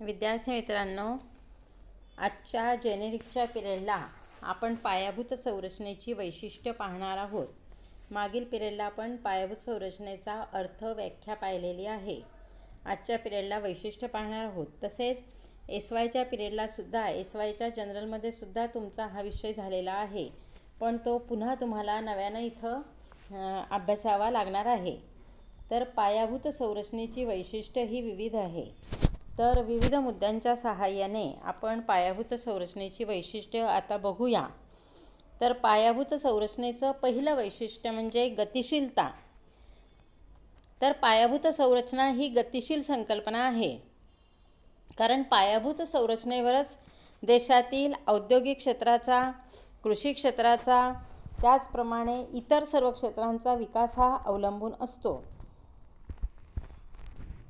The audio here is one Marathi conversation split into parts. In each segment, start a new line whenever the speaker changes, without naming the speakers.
विद्यार्थी मित्रांनो, आजच्या जेनेरिकच्या पिरियडला आपण पायाभूत संरचनेची वैशिष्ट्य पाहणार आहोत. मागील पिरियडला आपण पायाभूत संरचनेचा अर्थ व्याख्या पाहिलेली आहे. आजच्या पिरियडला वैशिष्ट्य पाहणार आहोत. तसेच एस-वायच्या पिरियडला सुद्धा एस-वायच्या जनरलमध्ये सुद्धा तुमचा हा विषय झालेला आहे, पण तो पुन्हा तुम्हाला नव्यानं इथं अभ्यासावा लागणार आहे. तर पायाभूत संरचनेची वैशिष्ट्य ही विविध आहे. तर विविध मुद्द्यांच्या सहाय्याने आपण पायाभूत संरचनेची वैशिष्ट्य आता बघूया. तर पायाभूत संरचनेचं पहिलं वैशिष्ट्य म्हणजे गतिशीलता. तर पायाभूत संरचना ही गतिशील संकल्पना आहे, कारण पायाभूत संरचनेवरच देशातील औद्योगिक क्षेत्राचा, कृषी क्षेत्राचा, त्याचप्रमाणे इतर सर्व क्षेत्रांचा विकास हा अवलंबून असतो.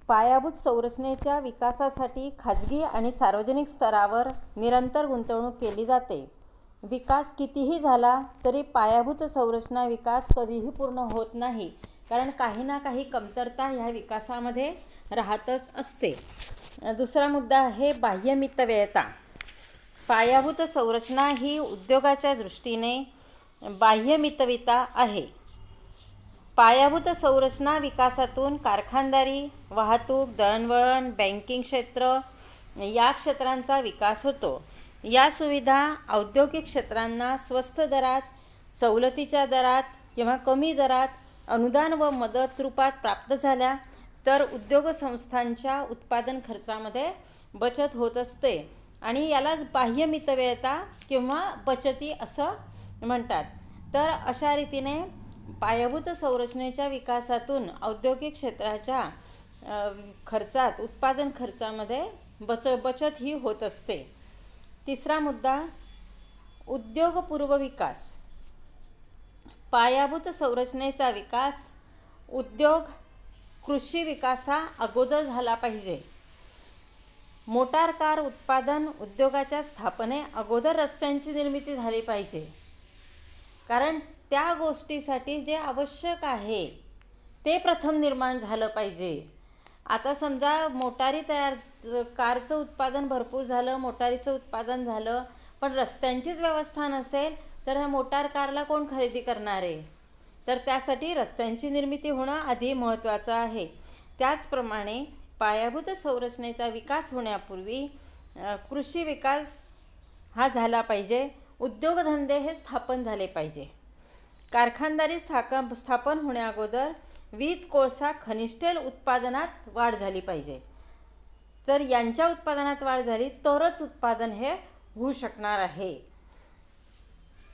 पायाभूत संरचनेच्या विकासासाठी खाजगी आणि सार्वजनिक स्तरावर निरंतर गुंतवणूक केली जाते. विकास कितीही झाला तरी पायाभूत संरचना विकास कधीही पूर्ण होत नाही, कारण काही ना काही कमतरता ह्या विकासामध्ये राहतच असते. दुसरा मुद्दा आहे बाह्यमितव्ययता. पायाभूत संरचना ही उद्योगाच्या दृष्टीने बाह्यमितव्ययता आहे. पायाभूत संरचना विकासातून कारखानदारी, वाहतूक, दळणवळण, बँकिंग क्षेत्र या क्षेत्रांचा विकास होतो. या सुविधा औद्योगिक क्षेत्रांना स्वस्त दरात, सवलतीच्या दरात किंवा कमी दरात अनुदान व मदत रूपात प्राप्त झाल्या तर उद्योग संस्थांच्या उत्पादन खर्चामध्ये बचत होत असते आणि यालाच बाह्यमितव्ययता किंवा बचती असं म्हणतात. तर अशा रीतीने पायाभूत संरचनेच्या विकासातून औद्योगिक क्षेत्राच्या खर्चात, उत्पादन खर्चामध्ये बचत ही होत असते. तिसरा मुद्दा उद्योगपूर्व विकास. पायाभूत संरचनेचा विकास उद्योग, कृषी विकासा अगोदर झाला पाहिजे. मोटार कार उत्पादन उद्योगाच्या स्थापने अगोदर रस्त्यांची निर्मिती झाली पाहिजे, कारण त्या गोष्टीसाठी जे आवश्यक आहे ते प्रथम निर्माण झालं पाहिजे. आता समजा कारचं उत्पादन भरपूर झालं, मोटारीचं उत्पादन झालं, पण रस्त्यांचीच व्यवस्था नसेल तर ह्या मोटार कारला कोण खरेदी करणार आहे? तर त्यासाठी रस्त्यांची निर्मिती होणं आधी महत्त्वाचं आहे. त्याचप्रमाणे पायाभूत संरचनेचा विकास होण्यापूर्वी कृषी विकास हा झाला पाहिजे. उद्योगधंदे हे स्थापन झाले पाहिजे. कारखानदारी स्थापन होण्याअगोदर वीज, कोळसा, खनिज तेल उत्पादनात वाढ झाली पाहिजे. जर यांच्या उत्पादनात वाढ झाली तरच उत्पादन हे होऊ शकणार आहे.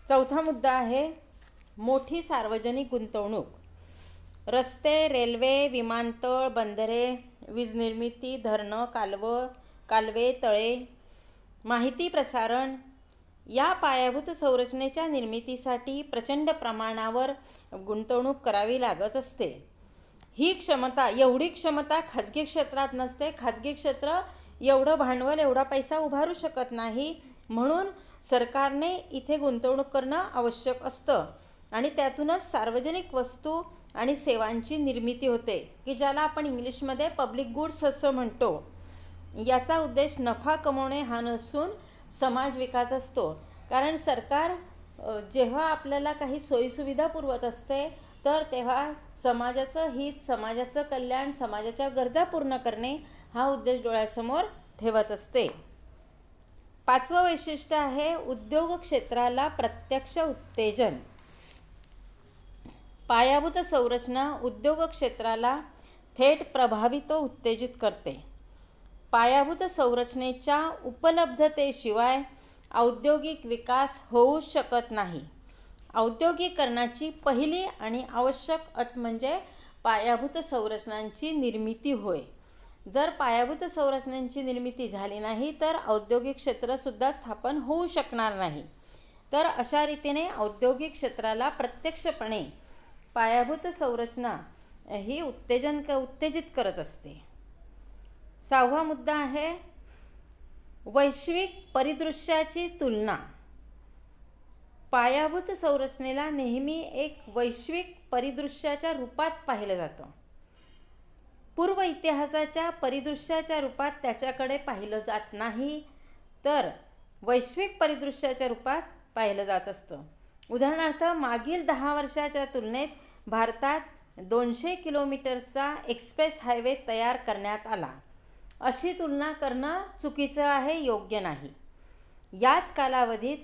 चौथा मुद्दा आहे मोठी सार्वजनिक गुंतवणूक. रस्ते, रेल्वे, विमानतळ, बंदरे, वीज निर्मिती, धरणं, कालवे, तळे, माहिती प्रसारण या पायाभूत संरचनेच्या निर्मितीसाठी प्रचंड प्रमाणावर गुंतवणूक करावी लागत असते. एवढी क्षमता खाजगी क्षेत्रात नसते. खाजगी क्षेत्र एवढं भांडवल, एवढा पैसा उभारू शकत नाही. म्हणून सरकारने इथे गुंतवणूक करणं आवश्यक असतं आणि त्यातूनच सार्वजनिक वस्तू आणि सेवांची निर्मिती होते, की ज्याला आपण इंग्लिशमध्ये पब्लिक गुड्स असं म्हणतो. याचा उद्देश नफा कमवणे हा नसून समाज विकास असतो. कारण सरकार जेव्हा आपल्याला काही सोयीसुविधा पुरवत असते तर तेव्हा समाजाचं हित, समाजाचं कल्याण, समाजाच्या गरजा पूर्ण करणे हा उद्देश डोळ्यासमोर ठेवत असते. पाचवं वैशिष्ट्य आहे उद्योग क्षेत्राला प्रत्यक्ष उत्तेजन. पायाभूत संरचना उद्योग क्षेत्राला थेट प्रभावित व उत्तेजित करते. पायाभूत संरचनेच्या उपलब्धतेशिवाय औद्योगिक विकास होऊ शकत नाही. औद्योगिकरणाची पहिली आणि आवश्यक अट म्हणजे पायाभूत संरचनांची निर्मिती होय. जर पायाभूत संरचनांची निर्मिती झाली नाही तर औद्योगिक क्षेत्रसुद्धा स्थापन होऊ शकणार नाही. तर अशा रीतीने औद्योगिक क्षेत्राला प्रत्यक्षपणे पायाभूत संरचना ही उत्तेजित करत असते. सहावा मुद्दा आहे वैश्विक परिदृश्याची तुलना. पायाभूत संरचनेला नेहमी एक वैश्विक परिदृश्याच्या रूपात पाहिलं जातं. पूर्व इतिहासाच्या परिदृश्याच्या रूपात त्याच्याकडे पाहिलं जात नाही, तर वैश्विक परिदृश्याच्या रूपात पाहिलं जात असतं. उदाहरणार्थ, मागील 10 वर्षाच्या तुलनेत भारतात 200 किलोमीटरचा एक्सप्रेस हायवे तयार करण्यात आला. अशी तुलना करणं चुकीचं आहे, योग्य नाही. याच कालावधीत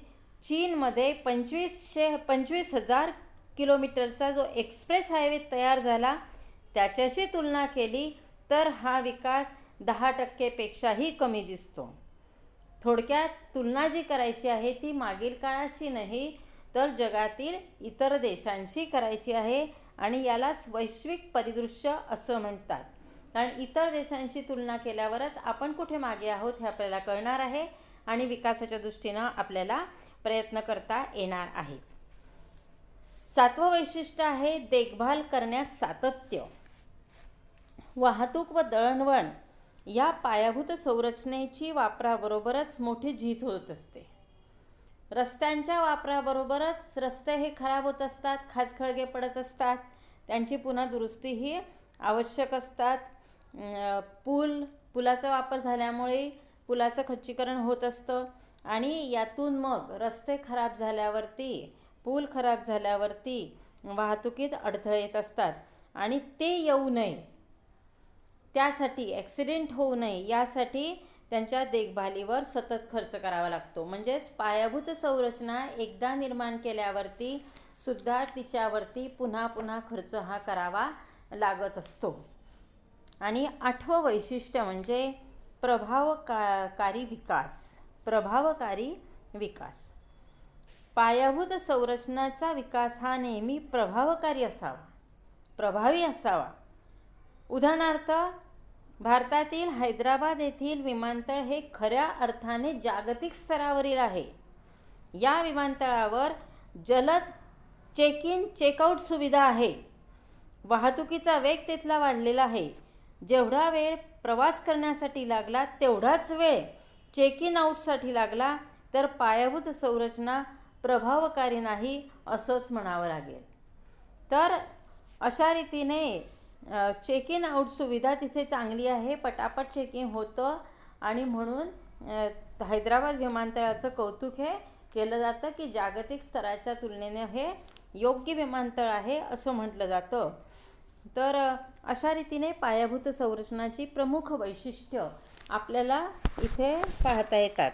चीनमध्ये 25,000 किलोमीटरचा जो एक्सप्रेस हायवे तयार झाला त्याच्याशी तुलना केली तर हा विकास 10%पेक्षाही कमी दिसतो. थोडक्यात तुलना जी करायची आहे ती मागील काळाशी नाही, तर जगातील इतर देशांशी करायची आहे आणि यालाच वैश्विक परिदृश्य असं म्हणतात. कारण इतर देशांशी तुलना केल्यावरच आपण कुठे मागे आहोत हे आपल्याला कळणार आहे आणि विकासाच्या दृष्टीनं आपल्याला प्रयत्न करता येणार आहेत. 7वं वैशिष्ट्य आहे देखभाल करण्यात सातत्य. वाहतूक व दळणवळण या पायाभूत संरचनेची वापराबरोबरच मोठी झीज होत असते. रस्त्यांच्या वापराबरोबरच रस्ते हे खराब होत असतात, खाचखळगे पडत असतात, त्यांची पुन्हा दुरुस्तीही आवश्यक असतात. पुलाचा वापर झाल्यामुळे पुलाचं खच्चीकरण होत असतं आणि यातून मग रस्ते खराब झाल्यावरती, पूल खराब झाल्यावरती वाहतुकीत अडथळे येत असतात आणि ते येऊ नये त्यासाठी, ॲक्सिडेंट होऊ नये यासाठी त्यांच्या देखभालीवर सतत खर्च करावा लागतो. म्हणजेच पायाभूत संरचना एकदा निर्माण केल्यावरती सुद्धा तिच्यावरती पुन्हा पुन्हा खर्च हा करावा लागत असतो. आणि 8वं वैशिष्ट्य म्हणजे प्रभावकारी विकास. प्रभावकारी विकास. पायाभूत संरचनाचा विकास हा नेहमी प्रभावकारी असावा, प्रभावी असावा. उदाहरणार्थ, भारतातील हैदराबाद येथील विमानतळ हे खऱ्या अर्थाने जागतिक स्तरावरील आहे. या विमानतळावर जलद चेक इन चेकआउट सुविधा आहे. वाहतुकीचा वेग तिथला वाढलेला आहे. जेवढा वेळ प्रवास करण्यासाठी लागला तेवढाच वेळ चेक इन आउटसाठी लागला, तर पायाभूत संरचना प्रभावकारी नाही असंच म्हणावं लागेल. तर अशा रीतीने चेक इन आउट सुविधा तिथे चांगली आहे, पटापट चेक इन होतं आणि म्हणून हैदराबाद विमानतळाचं कौतुक हे केलं जातं की जागतिक स्तराच्या तुलनेने हे योग्य विमानतळ आहे असं म्हटलं जातं. तर अशा रीतीने पायाभूत संरचनाची प्रमुख वैशिष्ट्य आपल्याला इथे पाहता येतात.